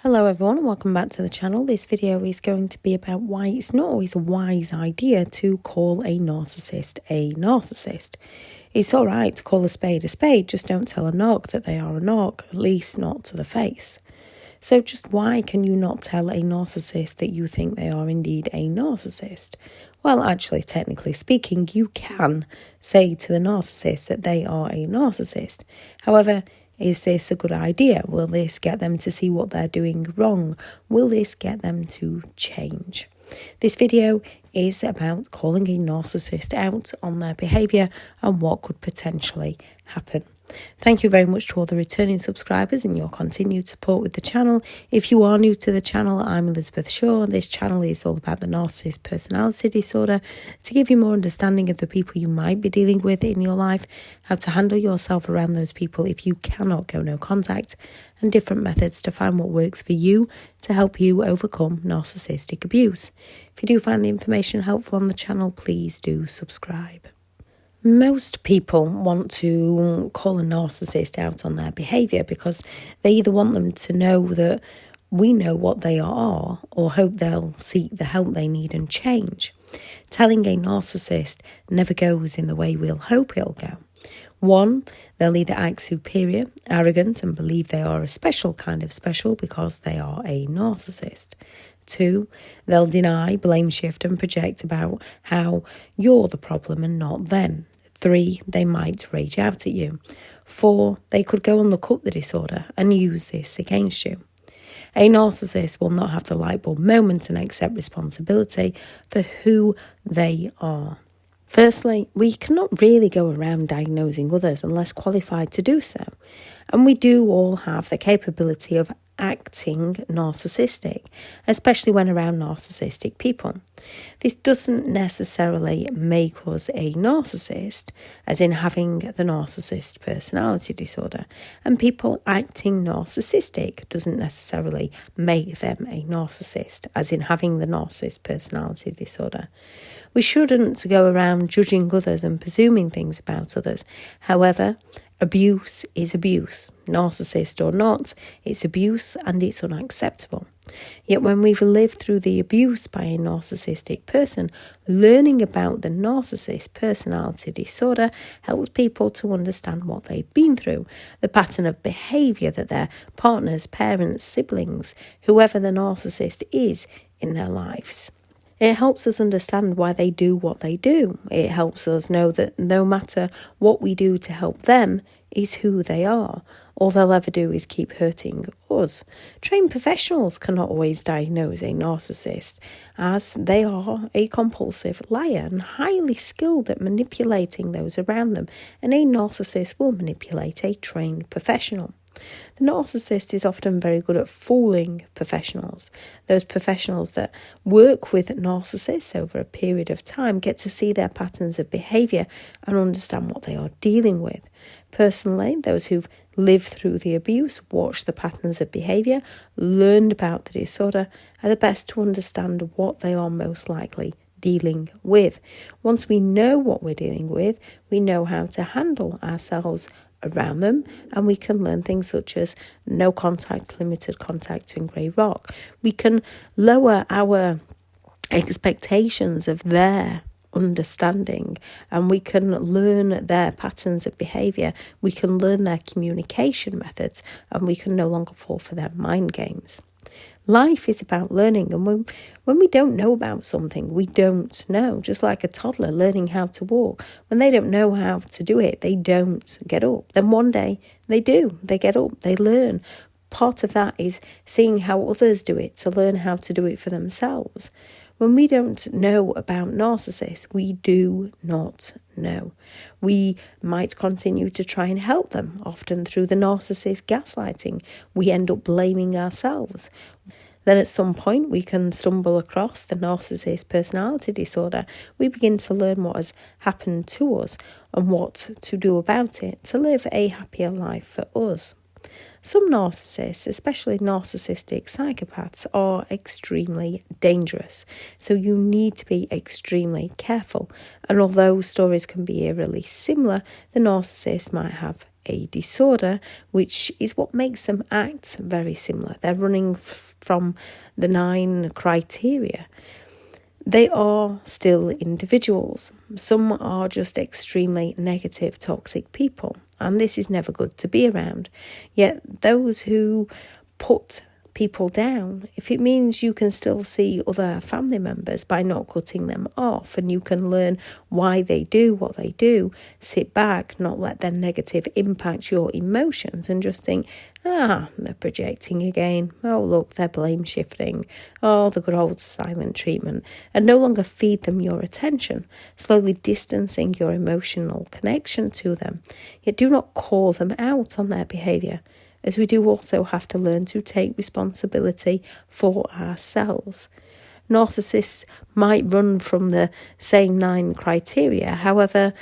Hello everyone and welcome back to the channel. This video is going to be about why it's not always a wise idea to call a narcissist a narcissist. It's alright to call a spade, just don't tell a narc that they are a narc, at least not to the face. So just why can you not tell a narcissist that you think they are indeed a narcissist? Well, actually, technically speaking, you can say to the narcissist that they are a narcissist. However, is this a good idea? Will this get them to see what they're doing wrong? Will this get them to change? This video is about calling a narcissist out on their behaviour and what could potentially happen. Thank you very much to all the returning subscribers and your continued support with the channel. If you are new to the channel, I'm Elizabeth Shaw. This channel is all about the narcissist personality disorder to give you more understanding of the people you might be dealing with in your life, how to handle yourself around those people if you cannot go no contact, and different methods to find what works for you to help you overcome narcissistic abuse. If you do find the information helpful on the channel, please do subscribe. Most people want to call a narcissist out on their behaviour because they either want them to know that we know what they are or hope they'll seek the help they need and change. Telling a narcissist never goes in the way we'll hope it'll go. One, they'll either act superior, arrogant and believe they are a special kind of special because they are a narcissist. Two, they'll deny, blame shift and project about how you're the problem and not them. Three, they might rage out at you. Four, they could go and look up the disorder and use this against you. A narcissist will not have the light bulb moment and accept responsibility for who they are. Firstly, we cannot really go around diagnosing others unless qualified to do so. And we do all have the capability of acting narcissistic, especially when around narcissistic people. This doesn't necessarily make us a narcissist, as in having the narcissist personality disorder, and people acting narcissistic doesn't necessarily make them a narcissist, as in having the narcissist personality disorder. We shouldn't go around judging others and presuming things about others. However, abuse is abuse. Narcissist or not, it's abuse and it's unacceptable. Yet when we've lived through the abuse by a narcissistic person, learning about the narcissist personality disorder helps people to understand what they've been through, the pattern of behaviour that their partners, parents, siblings, whoever the narcissist is in their lives. It helps us understand why they do what they do. It helps us know that no matter what we do to help them is who they are. All they'll ever do is keep hurting us. Trained professionals cannot always diagnose a narcissist, as they are a compulsive liar and highly skilled at manipulating those around them, and a narcissist will manipulate a trained professional. The narcissist is often very good at fooling professionals. Those professionals that work with narcissists over a period of time get to see their patterns of behaviour and understand what they are dealing with. Personally, those who've lived through the abuse, watched the patterns of behaviour, learned about the disorder, are the best to understand what they are most likely dealing with. Once we know what we're dealing with, we know how to handle ourselves around them, and we can learn things such as no contact, limited contact and grey rock. We can lower our expectations of their understanding, and we can learn their patterns of behaviour. We can learn their communication methods, and we can no longer fall for their mind games. Life is about learning, and when we don't know about something, we don't know. Just like a toddler learning how to walk. When they don't know how to do it, they don't get up. Then one day they do. They get up, they learn. Part of that is seeing how others do it to learn how to do it for themselves. When we don't know about narcissists, we do not know. We might continue to try and help them, often through the narcissist gaslighting. We end up blaming ourselves. Then at some point we can stumble across the narcissist personality disorder. We begin to learn what has happened to us and what to do about it to live a happier life for us. Some narcissists, especially narcissistic psychopaths, are extremely dangerous, so you need to be extremely careful. And although stories can be eerily similar, the narcissist might have a disorder, which is what makes them act very similar. They're running from the 9 criteria. They are still individuals. Some are just extremely negative, toxic people, and this is never good to be around. Yet those who put people down, if it means you can still see other family members by not cutting them off, and you can learn why they do what they do, sit back, not let their negative impact your emotions, and just think, they're projecting again. Oh, look, they're blame shifting. Oh, the good old silent treatment. And no longer feed them your attention, slowly distancing your emotional connection to them. Yet do not call them out on their behaviour, as we do also have to learn to take responsibility for ourselves. Narcissists might run from the same 9 criteria, however,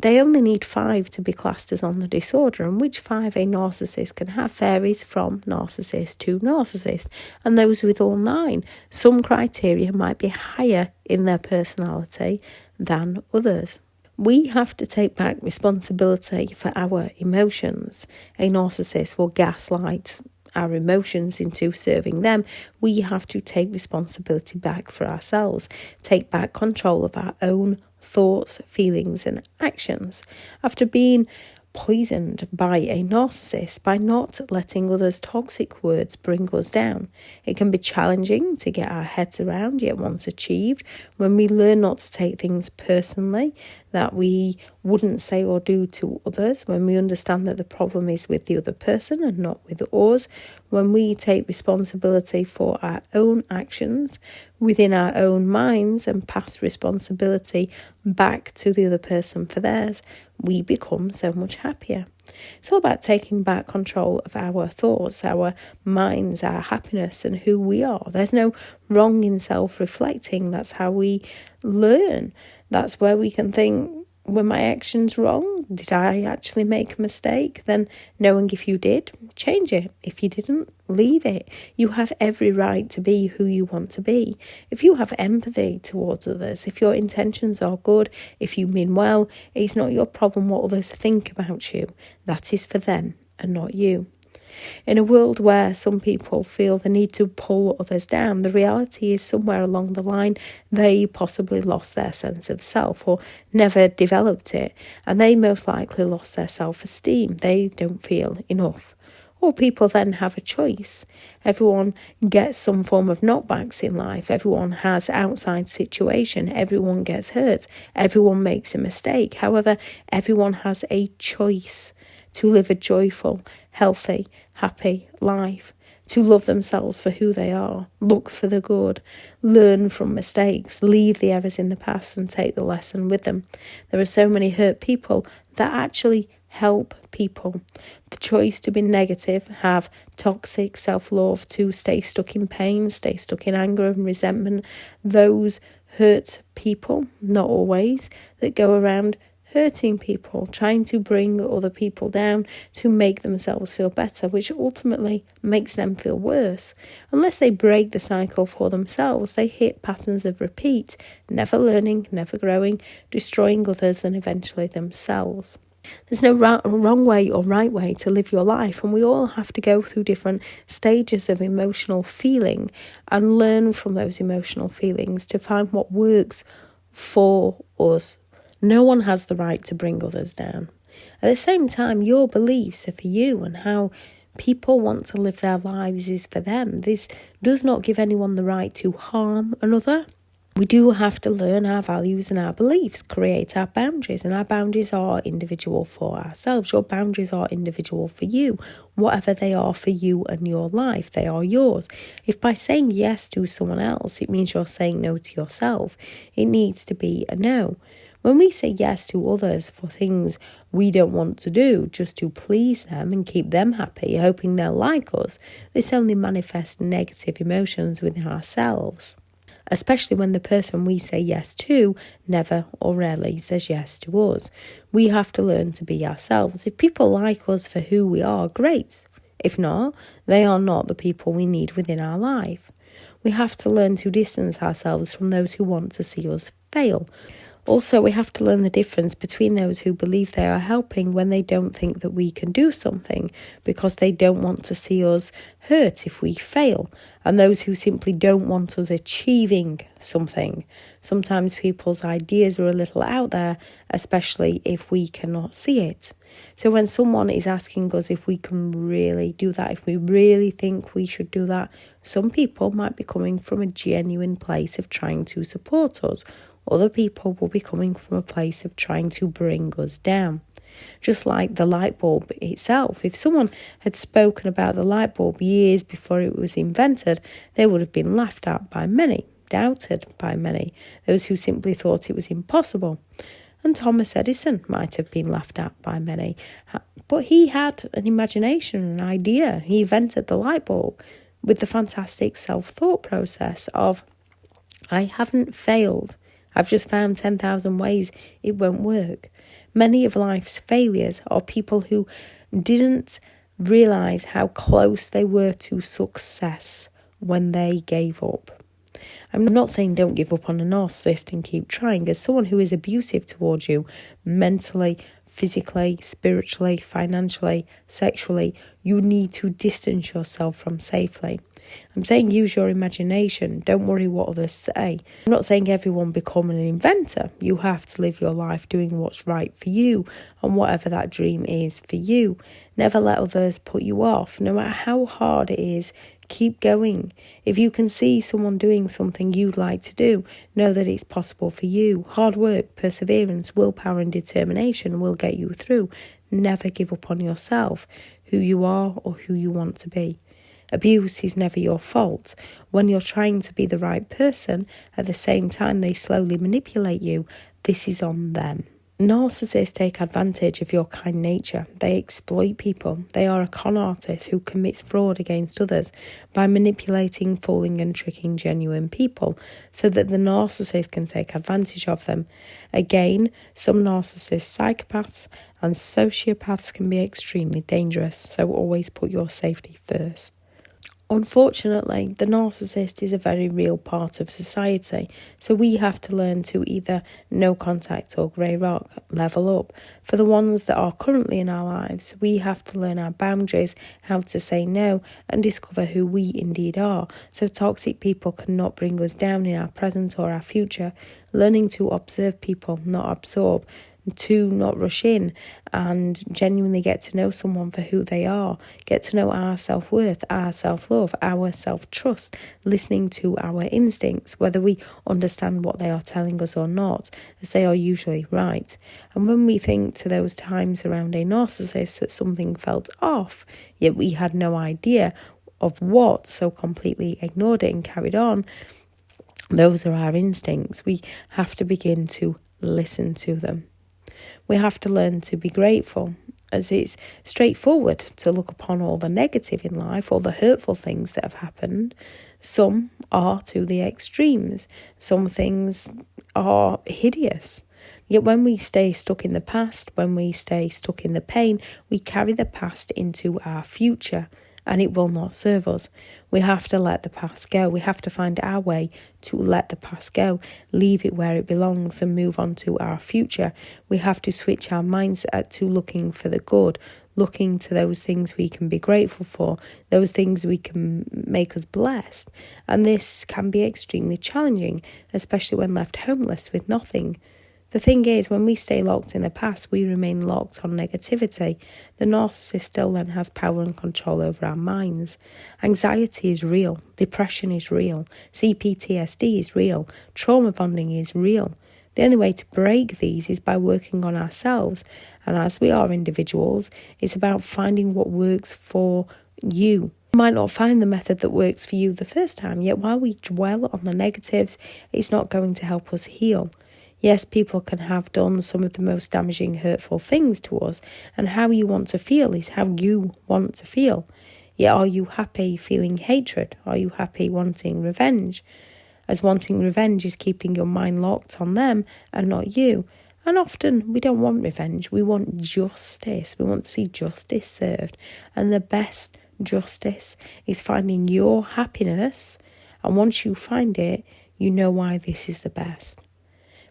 they only need 5 to be classed as on the disorder, and which 5 a narcissist can have varies from narcissist to narcissist, and those with all 9. Some criteria might be higher in their personality than others. We have to take back responsibility for our emotions. A narcissist will gaslight our emotions into serving them. We have to take responsibility back for ourselves, take back control of our own thoughts, feelings and actions. After being poisoned by a narcissist, by not letting others' toxic words bring us down, it can be challenging to get our heads around, yet once achieved, when we learn not to take things personally that we wouldn't say or do to others, when we understand that the problem is with the other person and not with us, when we take responsibility for our own actions within our own minds and pass responsibility back to the other person for theirs, we become so much happier. It's all about taking back control of our thoughts, our minds, our happiness and who we are. There's no wrong in self-reflecting. That's how we learn. That's where we can think, were my actions wrong? Did I actually make a mistake? Then knowing if you did, change it. If you didn't, leave it. You have every right to be who you want to be. If you have empathy towards others, if your intentions are good, if you mean well, it's not your problem what others think about you. That is for them and not you. In a world where some people feel the need to pull others down, the reality is somewhere along the line they possibly lost their sense of self or never developed it, and they most likely lost their self-esteem. They don't feel enough. Or people then have a choice. Everyone gets some form of knockbacks in life. Everyone has outside situation. Everyone gets hurt. Everyone makes a mistake. However, everyone has a choice to live a joyful, healthy, happy life, to love themselves for who they are, look for the good, learn from mistakes, leave the errors in the past and take the lesson with them. There are so many hurt people that actually help people. The choice to be negative, have toxic self-love, to stay stuck in pain, stay stuck in anger and resentment, those hurt people, not always, that go around hurting people, trying to bring other people down to make themselves feel better, which ultimately makes them feel worse. Unless they break the cycle for themselves, they hit patterns of repeat, never learning, never growing, destroying others and eventually themselves. There's no wrong way or right way to live your life, and we all have to go through different stages of emotional feeling and learn from those emotional feelings to find what works for us. No one has the right to bring others down. At the same time, your beliefs are for you, and how people want to live their lives is for them. This does not give anyone the right to harm another. We do have to learn our values and our beliefs, create our boundaries, and our boundaries are individual for ourselves. Your boundaries are individual for you. Whatever they are for you and your life, they are yours. If by saying yes to someone else, it means you're saying no to yourself, it needs to be a no. When we say yes to others for things we don't want to do, just to please them and keep them happy, hoping they'll like us, this only manifests negative emotions within ourselves. Especially when the person we say yes to never or rarely says yes to us. We have to learn to be ourselves. If people like us for who we are, great. If not, they are not the people we need within our life. We have to learn to distance ourselves from those who want to see us fail. Also, we have to learn the difference between those who believe they are helping when they don't think that we can do something because they don't want to see us hurt if we fail, and those who simply don't want us achieving something. Sometimes people's ideas are a little out there, especially if we cannot see it. So when someone is asking us if we can really do that, if we really think we should do that, some people might be coming from a genuine place of trying to support us. Other people will be coming from a place of trying to bring us down. Just like the light bulb itself. If someone had spoken about the light bulb years before it was invented, they would have been laughed at by many, doubted by many, those who simply thought it was impossible. And Thomas Edison might have been laughed at by many, but he had an imagination, an idea. He invented the light bulb with the fantastic self-thought process of, I haven't failed. I've just found 10,000 ways it won't work. Many of life's failures are people who didn't realise how close they were to success when they gave up. I'm not saying don't give up on a narcissist and keep trying. As someone who is abusive towards you, mentally, physically, spiritually, financially, sexually, you need to distance yourself from safely. I'm saying use your imagination. Don't worry what others say. I'm not saying everyone become an inventor. You have to live your life doing what's right for you and whatever that dream is for you. Never let others put you off. No matter how hard it is, keep going. If you can see someone doing something you'd like to do, know that it's possible for you. Hard work, perseverance, willpower and determination will get you through. Never give up on yourself, who you are or who you want to be. Abuse is never your fault. When you're trying to be the right person, at the same time they slowly manipulate you, this is on them. Narcissists take advantage of your kind nature. They exploit people. They are a con artist who commits fraud against others by manipulating, fooling and tricking genuine people so that the narcissist can take advantage of them. Again, some narcissists, psychopaths and sociopaths can be extremely dangerous, so always put your safety first. Unfortunately, the narcissist is a very real part of society, so we have to learn to either no contact or grey rock, level up. For the ones that are currently in our lives, we have to learn our boundaries, how to say no, and discover who we indeed are, so toxic people cannot bring us down in our present or our future. Learning to observe people, not absorb, to not rush in and genuinely get to know someone for who they are, get to know our self-worth, our self-love, our self-trust, listening to our instincts, whether we understand what they are telling us or not, as they are usually right. And when we think to those times around a narcissist that something felt off, yet we had no idea of what, so completely ignored it and carried on, those are our instincts. We have to begin to listen to them. We have to learn to be grateful, as it's straightforward to look upon all the negative in life, all the hurtful things that have happened. Some are to the extremes. Some things are hideous. Yet when we stay stuck in the past, when we stay stuck in the pain, we carry the past into our future, and it will not serve us. We have to let the past go. We have to find our way to let the past go, leave it where it belongs and move on to our future. We have to switch our mindset to looking for the good, looking to those things we can be grateful for, those things we can make us blessed. And this can be extremely challenging, especially when left homeless with nothing. The thing is, when we stay locked in the past, we remain locked on negativity. The narcissist still then has power and control over our minds. Anxiety is real. Depression is real. CPTSD is real. Trauma bonding is real. The only way to break these is by working on ourselves. And as we are individuals, it's about finding what works for you. You might not find the method that works for you the first time, yet while we dwell on the negatives, it's not going to help us heal. Yes, people can have done some of the most damaging, hurtful things to us, and how you want to feel is how you want to feel. Yet are you happy feeling hatred? Are you happy wanting revenge? As wanting revenge is keeping your mind locked on them and not you. And often we don't want revenge, we want justice. We want to see justice served. And the best justice is finding your happiness, and once you find it, you know why this is the best.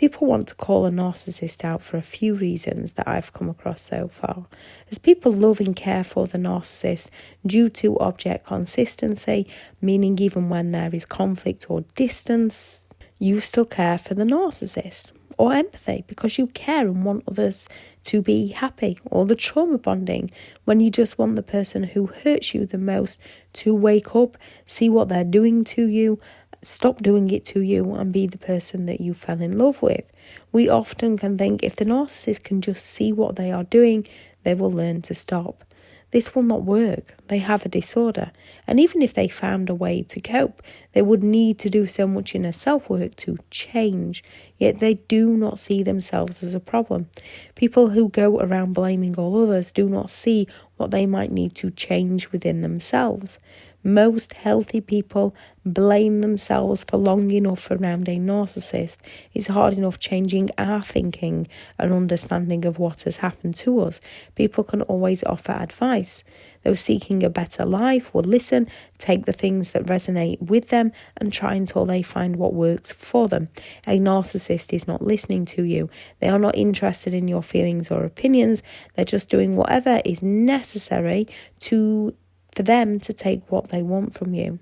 People want to call a narcissist out for a few reasons that I've come across so far. As people love and care for the narcissist due to object consistency, meaning even when there is conflict or distance, you still care for the narcissist. Or empathy, because you care and want others to be happy. Or the trauma bonding, when you just want the person who hurts you the most to wake up, see what they're doing to you, stop doing it to you, and be the person that you fell in love with. We often can think if the narcissist can just see what they are doing, they will learn to stop. This will not work. They have a disorder. And even if they found a way to cope, they would need to do so much inner self-work to change. Yet they do not see themselves as a problem. People who go around blaming all others do not see what they might need to change within themselves. Most healthy people blame themselves for long enough around a narcissist. It's hard enough changing our thinking and understanding of what has happened to us. People can always offer advice. Those seeking a better life will listen, take the things that resonate with them, and try until they find what works for them. A narcissist is not listening to you. They are not interested in your feelings or opinions. They're just doing whatever is necessary for them to take what they want from you.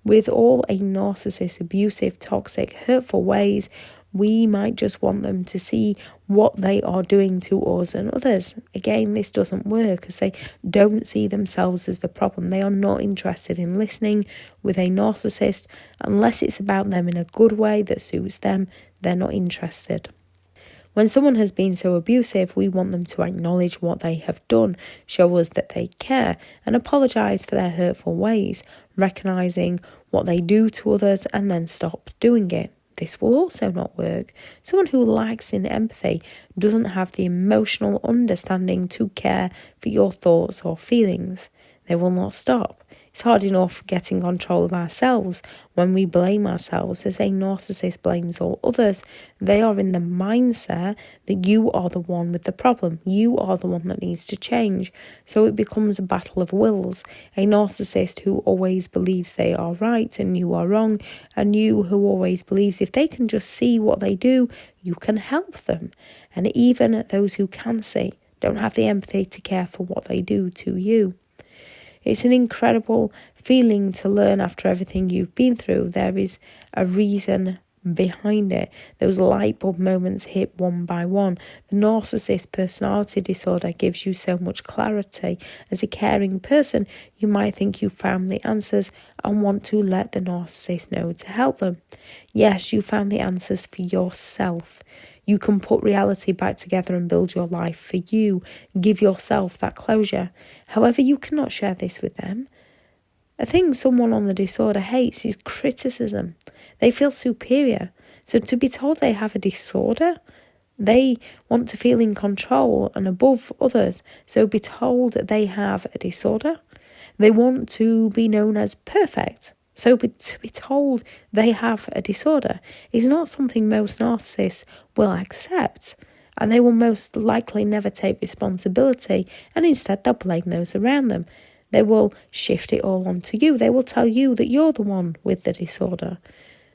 With all a narcissist's abusive, toxic, hurtful ways, we might just want them to see what they are doing to us and others. Again, this doesn't work as they don't see themselves as the problem. They are not interested in listening with a narcissist. Unless it's about them in a good way that suits them, they're not interested. When someone has been so abusive, we want them to acknowledge what they have done, show us that they care, and apologise for their hurtful ways, recognising what they do to others and then stop doing it. This will also not work. Someone who lacks in empathy doesn't have the emotional understanding to care for your thoughts or feelings. They will not stop. It's hard enough getting control of ourselves when we blame ourselves. As a narcissist blames all others, they are in the mindset that you are the one with the problem. You are the one that needs to change. So it becomes a battle of wills. A narcissist who always believes they are right and you are wrong, and you who always believes if they can just see what they do, you can help them. And even those who can see don't have the empathy to care for what they do to you. It's an incredible feeling to learn after everything you've been through. There is a reason behind it. Those light bulb moments hit one by one. The narcissist personality disorder gives you so much clarity. As a caring person, you might think you found the answers and want to let the narcissist know to help them. Yes, you found the answers for yourself. You can put reality back together and build your life for you. Give yourself that closure. However, you cannot share this with them. A thing someone on the disorder hates is criticism. They feel superior. So to be told they have a disorder, they want to feel in control and above others. So be told they have a disorder. They want to be known as perfect. So to be told they have a disorder is not something most narcissists will accept, and they will most likely never take responsibility, and instead they'll blame those around them. They will shift it all onto you. They will tell you that you're the one with the disorder.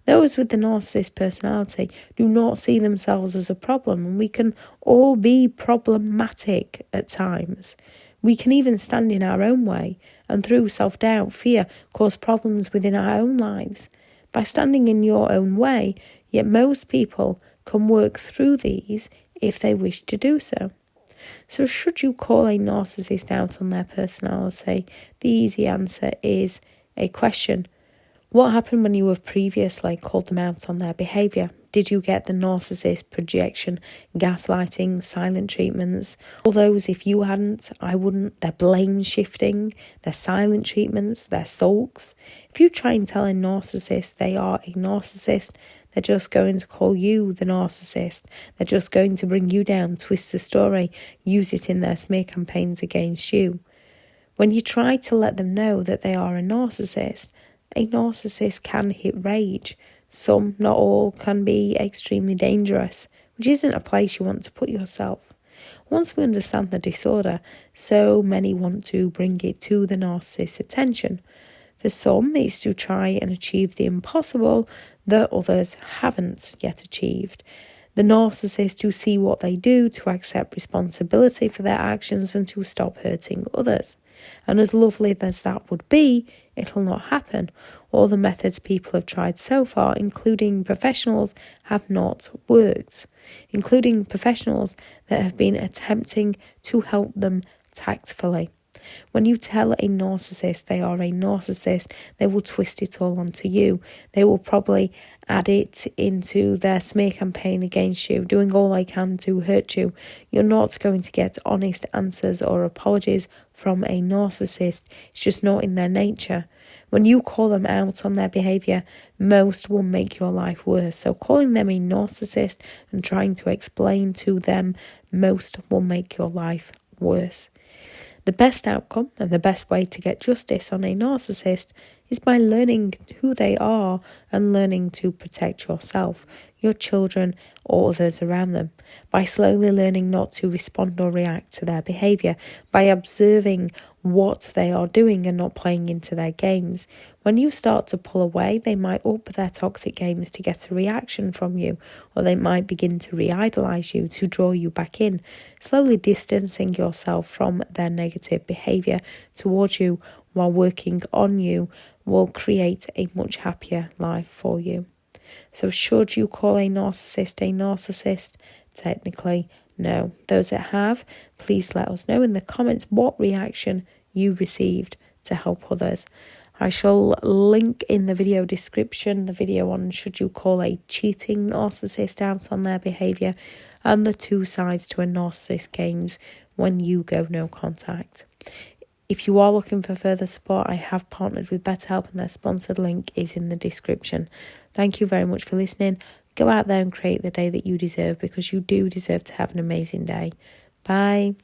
Those with the narcissist personality do not see themselves as a problem, and we can all be problematic at times. We can even stand in our own way and through self-doubt, fear, cause problems within our own lives. By standing in your own way, yet most people can work through these if they wish to do so. So should you call a narcissist out on their personality? The easy answer is a question. What happened when you have previously called them out on their behaviour? Did you get the narcissist projection, gaslighting, silent treatments? All those, if you hadn't, I wouldn't. Their blame shifting, their silent treatments, their sulks. If you try and tell a narcissist they are a narcissist, they're just going to call you the narcissist. They're just going to bring you down, twist the story, use it in their smear campaigns against you. When you try to let them know that they are a narcissist can hit rage. Some, not all, can be extremely dangerous, which isn't a place you want to put yourself. Once we understand the disorder, so many want to bring it to the narcissist's attention. For some, it's to try and achieve the impossible that others haven't yet achieved. the narcissist to see what they do, to accept responsibility for their actions and to stop hurting others. And as lovely as that would be, it'll not happen. All the methods people have tried so far, including professionals, have not worked, including professionals that have been attempting to help them tactfully. When you tell a narcissist they are a narcissist, they will twist it all onto you. They will probably add it into their smear campaign against you, doing all they can to hurt you. You're not going to get honest answers or apologies from a narcissist. It's just not in their nature. When you call them out on their behaviour, most will make your life worse. So calling them a narcissist and trying to explain to them, most will make your life worse. The best outcome and the best way to get justice on a narcissist is by learning who they are and learning to protect yourself, your children, or others around them. By slowly learning not to respond or react to their behaviour, by observing what they are doing and not playing into their games. When you start to pull away, they might up their toxic games to get a reaction from you, or they might begin to re-idolise you to draw you back in. Slowly distancing yourself from their negative behaviour towards you while working on you will create a much happier life for you. So should you call a narcissist? Technically, no. Those that have, please let us know in the comments what reaction you received to help others. I shall link in the video description the video on should you call a cheating narcissist out on their behaviour and the 2 sides to a narcissist games when you go no contact. If you are looking for further support, I have partnered with BetterHelp and their sponsored link is in the description. Thank you very much for listening. Go out there and create the day that you deserve, because you do deserve to have an amazing day. Bye.